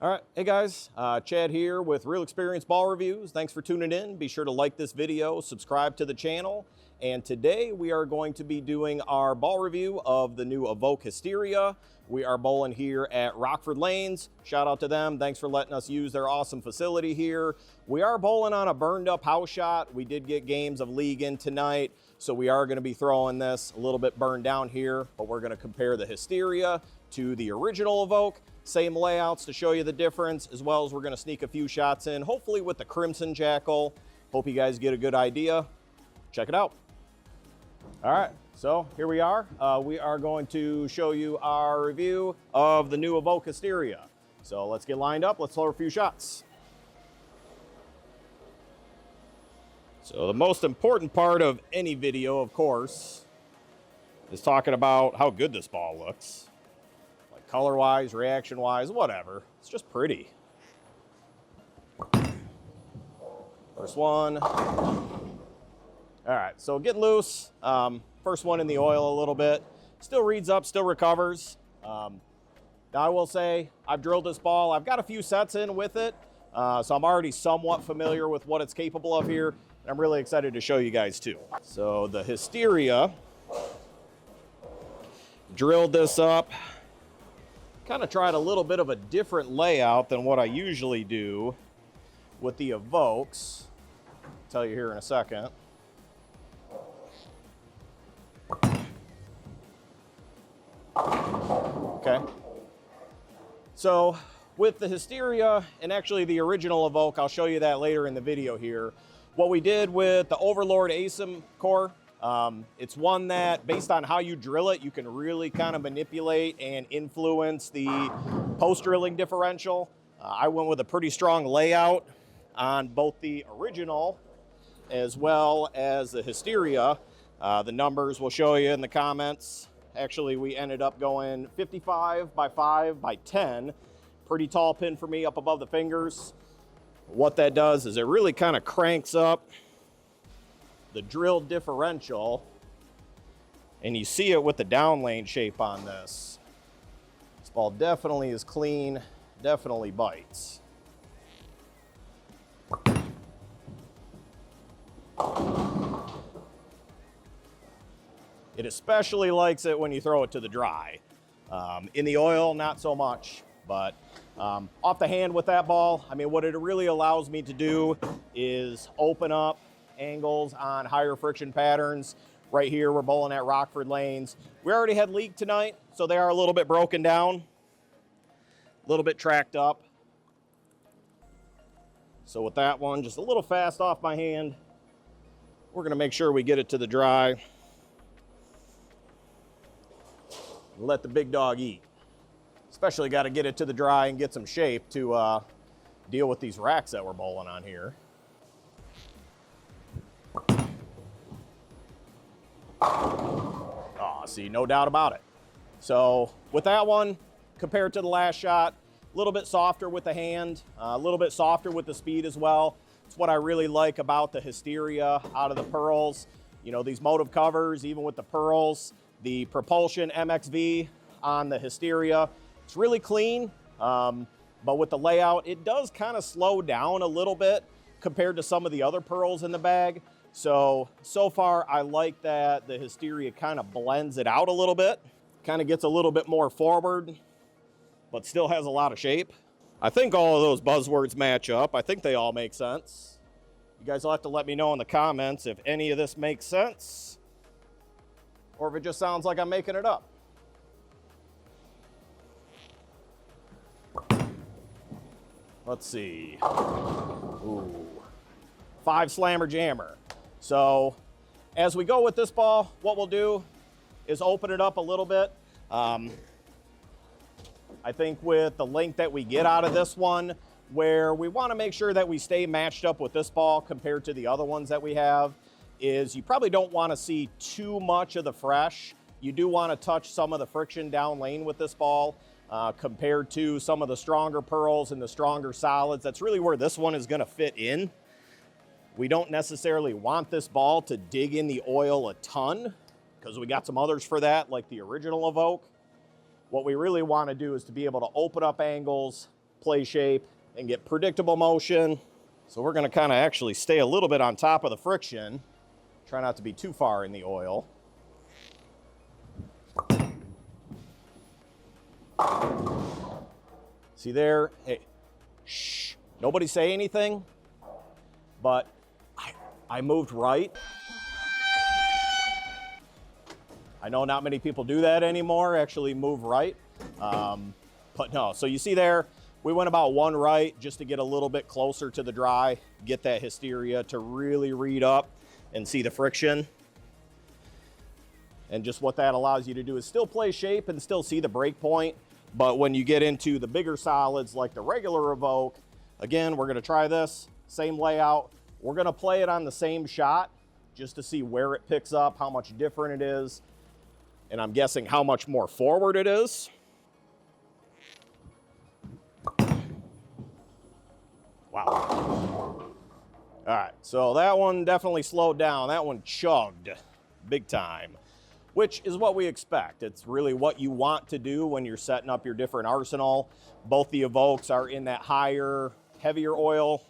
All right, hey guys, Chad here with Real Experience Ball Reviews. Thanks for tuning in. Be sure to like this video, subscribe to the channel. And today we are going to be doing our ball review of the new EVOKE Hysteria. We are bowling here at Rockford Lanes. Shout out to them. Thanks for letting us use their awesome facility here. We are bowling on a burned up house shot. We did get games of league in tonight, so we are going to be throwing this a little bit burned down here, but we're going to compare the Hysteria to the original EVOKE. Same layouts to show you the difference, as well as we're going to sneak a few shots in, hopefully with the Crimson Jackal. Hope you guys get a good idea. Check it out. All right, so here we are. We are going to show you our review of the new EVOKE Hysteria. So let's get lined up. Let's throw a few shots. So the most important part of any video, of course, is talking about how good this ball looks. Color-wise, reaction-wise, whatever. It's just pretty. First one. All right, so getting loose. First one in the oil a little bit. Still reads up, still recovers. Now I will say, I've drilled this ball. I've got a few sets in with it, so I'm already somewhat familiar with what it's capable of here. And I'm really excited to show you guys too. So the Hysteria, drilled this up. Kind of tried a little bit of a different layout than what I usually do with the EVOKEs. I'll tell you here in a second. Okay. So with the Hysteria and actually the original EVOKE, I'll show you that later in the video here. What we did with the Overlord ASIM core, it's one that, based on how you drill it, you can really kind of manipulate and influence the post-drilling differential. I went with a pretty strong layout on both the original as well as the Hysteria. The numbers we'll show you in the comments. Actually, we ended up going 55 by 5 by 10. Pretty tall pin for me up above the fingers. What that does is it really kind of cranks up the drill differential, and you see it with the down lane shape on this. This ball definitely is clean, definitely bites. It especially likes it when you throw it to the dry. In the oil, not so much, but off the hand with that ball, I mean, what it really allows me to do is open up angles on higher friction patterns. Right here, we're bowling at Rockford Lanes. We already had league tonight, so they are a little bit broken down, a little bit tracked up. So with that one, just a little fast off my hand, we're gonna make sure we get it to the dry. Let the big dog eat. Especially got to get it to the dry and get some shape to deal with these racks that we're bowling on here. Oh, see, no doubt about it. So with that one, compared to the last shot, a little bit softer with the hand, a little bit softer with the speed as well. It's what I really like about the Hysteria out of the pearls. You know, these motive covers, even with the pearls, the propulsion MXV on the Hysteria, it's really clean, but with the layout, it does kind of slow down a little bit compared to some of the other pearls in the bag. So far, I like that the Hysteria kind of blends it out a little bit, kind of gets a little bit more forward, but still has a lot of shape. I think all of those buzzwords match up. I think they all make sense. You guys will have to let me know in the comments if any of this makes sense, or if it just sounds like I'm making it up. Let's see. Ooh. 5 slammer jammer. So as we go with this ball, what we'll do is open it up a little bit. I think with the length that we get out of this one, where we want to make sure that we stay matched up with this ball compared to the other ones that we have, is you probably don't want to see too much of the fresh. You do want to touch some of the friction down lane with this ball. Compared to some of the stronger pearls and the stronger solids. That's really where this one is going to fit in. We don't necessarily want this ball to dig in the oil a ton, because we got some others for that, like the original EVOKE. What we really want to do is to be able to open up angles, play shape and get predictable motion. So we're gonna kind of actually stay a little bit on top of the friction. Try not to be too far in the oil. See there? Hey, shh, nobody say anything, but I moved right. I know not many people do that anymore, actually move right. But no, so you see there, we went about one right just to get a little bit closer to the dry, get that hysteria to really read up and see the friction. And just what that allows you to do is still play shape and still see the break point. But when you get into the bigger solids like the regular Evoke, again, we're gonna try this, same layout. We're gonna play it on the same shot just to see where it picks up, how much different it is. And I'm guessing how much more forward it is. Wow. All right, so that one definitely slowed down. That one chugged big time, which is what we expect. It's really what you want to do when you're setting up your different arsenal. Both the Evokes are in that higher, heavier oil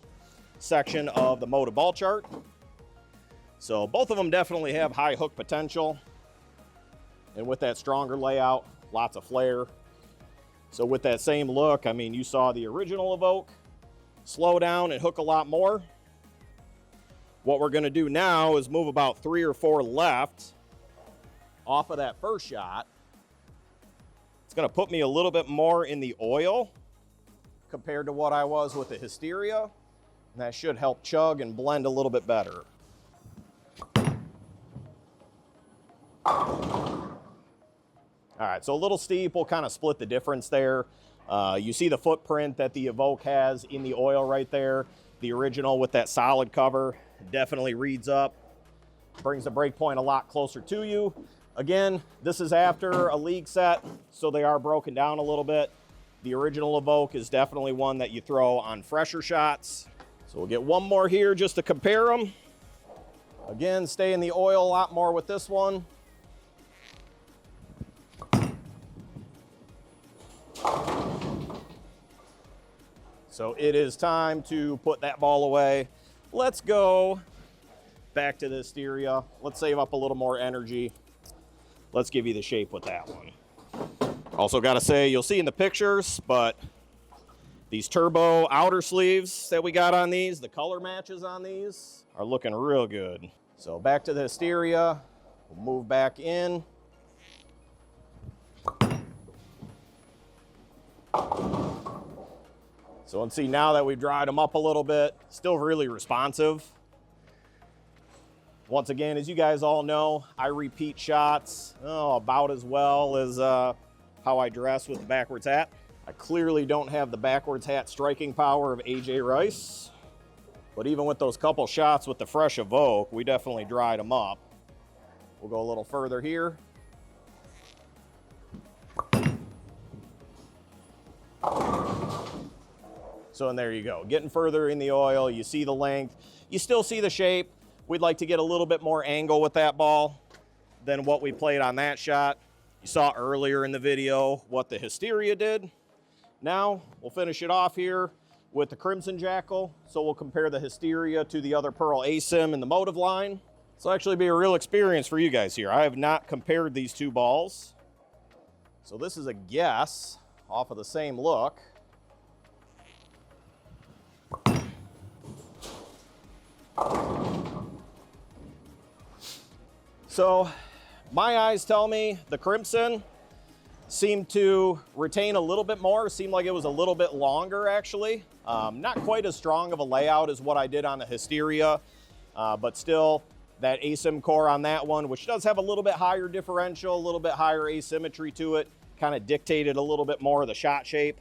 section of the Motive ball chart. So both of them definitely have high hook potential. And with that stronger layout, lots of flare. So with that same look, I mean, you saw the original Evoke slow down and hook a lot more. What we're gonna do now is move about 3 or 4 left off of that first shot. It's gonna put me a little bit more in the oil compared to what I was with the Hysteria. And that should help chug and blend a little bit better. All right, so a little steep, we'll kind of split the difference there. You see the footprint that the Evoke has in the oil right there. The original with that solid cover definitely reads up, brings the break point a lot closer to you. Again, this is after a league set, so they are broken down a little bit. The original Evoke is definitely one that you throw on fresher shots. So we'll get one more here just to compare them. Again, stay in the oil a lot more with this one. So it is time to put that ball away. Let's go back to the Hysteria. Let's save up a little more energy. Let's give you the shape with that one. Also gotta say, you'll see in the pictures, but these turbo outer sleeves that we got on these, the color matches on these are looking real good. So back to the Hysteria, we'll move back in. So let's see, now that we've dried them up a little bit, still really responsive. Once again, as you guys all know, I repeat shots about as well as how I dress with the backwards hat. I clearly don't have the backwards hat striking power of AJ Rice, but even with those couple shots with the fresh Evoke, we definitely dried them up. We'll go a little further here. So, and there you go, getting further in the oil, you see the length, you still see the shape. We'd like to get a little bit more angle with that ball than what we played on that shot. You saw earlier in the video what the Hysteria did. Now, we'll finish it off here with the Crimson Jackal. So we'll compare the Hysteria to the other Pearl ASIM in the Motive line. This will actually be a real experience for you guys here. I have not compared these two balls. So this is a guess off of the same look. So my eyes tell me the Crimson seemed to retain a little bit more. Seemed like it was a little bit longer actually. Not quite as strong of a layout as what I did on the Hysteria, but still that ASIM core on that one, which does have a little bit higher differential, a little bit higher asymmetry to it, kind of dictated a little bit more of the shot shape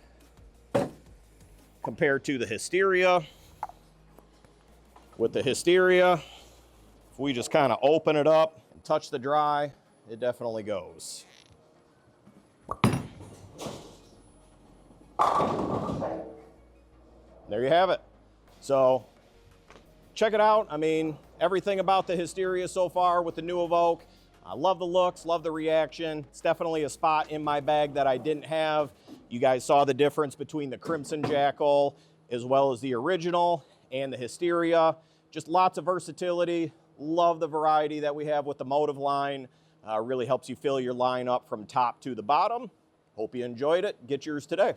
compared to the Hysteria. With the Hysteria, if we just kind of open it up and touch the dry, it definitely goes. There you have it. So check it out. I mean, everything about the Hysteria so far with the new Evoke. I love the looks, love the reaction. It's definitely a spot in my bag that I didn't have You guys saw the difference between the Crimson Jackal as well as the original and the Hysteria. Just lots of versatility. Love the variety that we have with the Motive line. Really helps you fill your line up from top to the bottom. Hope you enjoyed it. Get yours today.